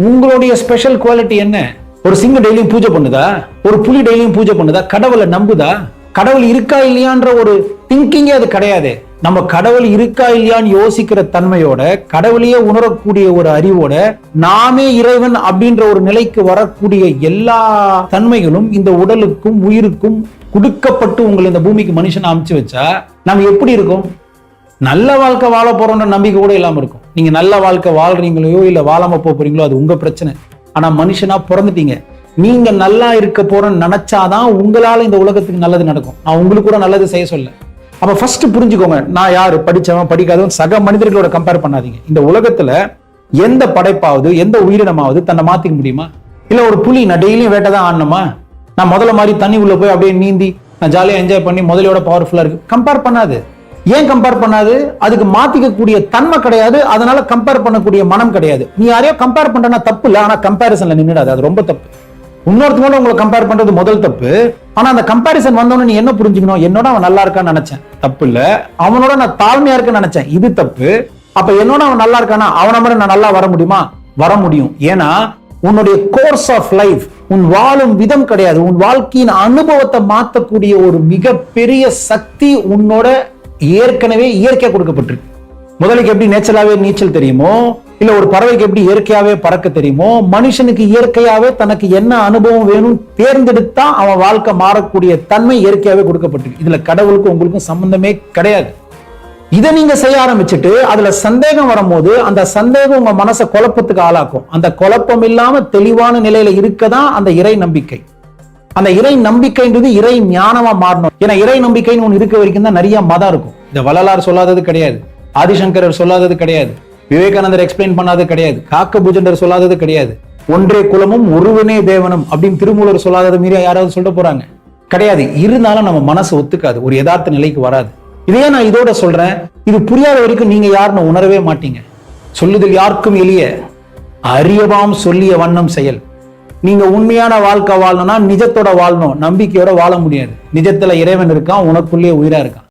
உங்களுடைய special quality என்ன? ஒரு சிங்கம் டெய்லியும் பூஜை பண்ணுதா? ஒரு புலி டெய்லியும் பூஜை பண்ணுதா? கடவுளை நம்புதா? கடவுள் இருக்கா இல்லையான்ற ஒரு திங்கிங்கே அது கிடையாது. நம்ம கடவுள் இருக்கா இல்லையான்னு யோசிக்கிற தன்மையோட, கடவுளையே உணரக்கூடிய ஒரு அறிவோட, நாமே இறைவன் அப்படின்ற ஒரு நிலைக்கு வரக்கூடிய எல்லா தன்மைகளும் இந்த உடலுக்கும் உயிருக்கும் கொடுக்கப்பட்டு உங்களை இந்த பூமிக்கு மனுஷன் அமைச்சு வச்சா நம்ம எப்படி இருக்கும்? நல்ல வாழ்க்கை வாழ போறோம்ன்ற நம்பிக்கை கூட இல்லாம இருக்கும். நீங்க நல்ல வாழ்க்கை வாழ்றீங்களோ இல்ல வாழாம போறீங்களோ அது உங்க பிரச்சனை. ஆனா மனுஷனா பிறந்துட்டீங்க. நீங்க நல்லா இருக்க போறன்னு நினைச்சாதான் உங்களால இந்த உலகத்துக்கு நல்லது நடக்கும். நான் உங்களுக்கு கூட நல்லது செய்ய சொல்ல. அப்ப ஃபர்ஸ்ட் புரிஞ்சுக்கோங்க, நான் யாரு, படிச்சவன் படிக்காதவன் சக மனிதர்களோட கம்பேர் பண்ணாதீங்க. இந்த உலகத்துல எந்த படைப்பாவது எந்த உயிரினமாவது தன்னை மாத்திக்க முடியுமா? இல்ல ஒரு புலி நான் டெய்லியும் வேட்டை தான் ஆடணுமா? நான் முதல்ல மாதிரி தண்ணி உள்ள போய் அப்படியே நீந்தி நான் ஜாலியா என்ஜாய் பண்ணி முதலையோட பவர்ஃபுல்லா இருக்கு? கம்பேர் பண்ணாது. ஏன் கம்பேர் பண்ணாது? அதுக்கு மாத்திக்க கூடிய தன்மை கிடையாது. அதனால கம்பேர் பண்ணக்கூடிய மனம் கிடையாது. நீ யாரையோ கம்பேர் பண்றனா தப்பு இல்ல, ஆனா கம்பேரிசன்ல நின்னுடாது, அது ரொம்ப தப்பு. இன்னொருத்தோட உங்களை கம்பேர் பண்றது முதல் தப்பு. ஆனா அந்த கம்பேரிசன் வந்தோன்னு நீ என்ன புரிஞ்சுக்கணும்? என்னோட அவன் நல்லா இருக்கான்னு நினைச்சேன், தப்பு இல்ல. அவனோட நான் தாழ்மையா இருக்குன்னு நினைச்சேன், இது தப்பு. அப்ப என்னோட அவன் நல்லா இருக்கானா அவனை மாதிரி நான் நல்லா வர முடியுமா? வர முடியும். ஏன்னா உன்னுடைய கோர்ஸ் ஆஃப் லைஃப், உன் வாழும் விதம் கிடையாது, உன் வாழ்க்கையின் அனுபவத்தை மாற்றக்கூடிய ஒரு மிகப்பெரிய சக்தி உன்னோட ஏற்கனவே இயற்கையா கொடுக்கப்பட்டிருக்கு. முதலுக்கு எப்படி நேச்சுரலாவே நீச்சல் தெரியுமோ, இல்ல ஒரு பறவைக்கு எப்படி இயற்கையாவே பறக்க தெரியுமோ, மனுஷனுக்கு இயற்கையாவே தனக்கு என்ன அனுபவம் வேணும் தேர்ந்தெடுத்தா அவன் வாழ்க்கை மாறக்கூடிய தன்மை இயற்கையாவே கொடுக்கப்பட்டிருக்கு. இதுல கடவுளுக்கும் உங்களுக்கும் சம்பந்தமே கிடையாது. இதை நீங்க செய்ய ஆரம்பிச்சுட்டு அதுல சந்தேகம் வரும்போது அந்த சந்தேகம் உங்க மனசை குழப்பத்துக்கு ஆளாக்கும். அந்த குழப்பம் இல்லாம தெளிவான நிலையில இருக்கதான் அந்த இறை நம்பிக்கை. அந்த இறை நம்பிக்கைன்றது இறை ஞானமா மாறணும். ஏன்னா இறை நம்பிக்கைன்னு ஒண்ணு இருக்க வரைக்கும் தான் நிறைய மதம் இருக்கும். இந்த வள்ளலார் சொல்லாதது கிடையாது, ஆதிசங்கரர் சொல்லாதது கிடையாது, விவேகானந்தர் எக்ஸ்பிளைன் பண்ணாதது கிடையாது, காக்கபூஜண்டர் சொல்லாதது கிடையாது, ஒன்றே குலமும் ஒருவனே தேவனும் அப்படின்னு திருமூலர் சொல்லாதது மீறி யாராவது சொல்ல போறாங்க? கிடையாது. இருந்தாலும் நம்ம மனசு ஒத்துக்காது, ஒரு யதார்த்த நிலைக்கு வராது. இதையே நான் இதோட சொல்றேன், இது புரியாத வரைக்கும் நீங்க யாருன்னு உணரவே மாட்டீங்க. சொல்லுதல் யாருக்கும் எளிய, அறியவாம் சொல்லிய வண்ணம் செயல். நீங்க உண்மையான வாழ்க்கை வாழணும்னா நிஜத்தோட வாழணும், நம்பிக்கையோட வாழ முடியாது. நிஜத்துல இறைவன் இருக்கான், உனக்குள்ளே உயிரா இருக்கான்.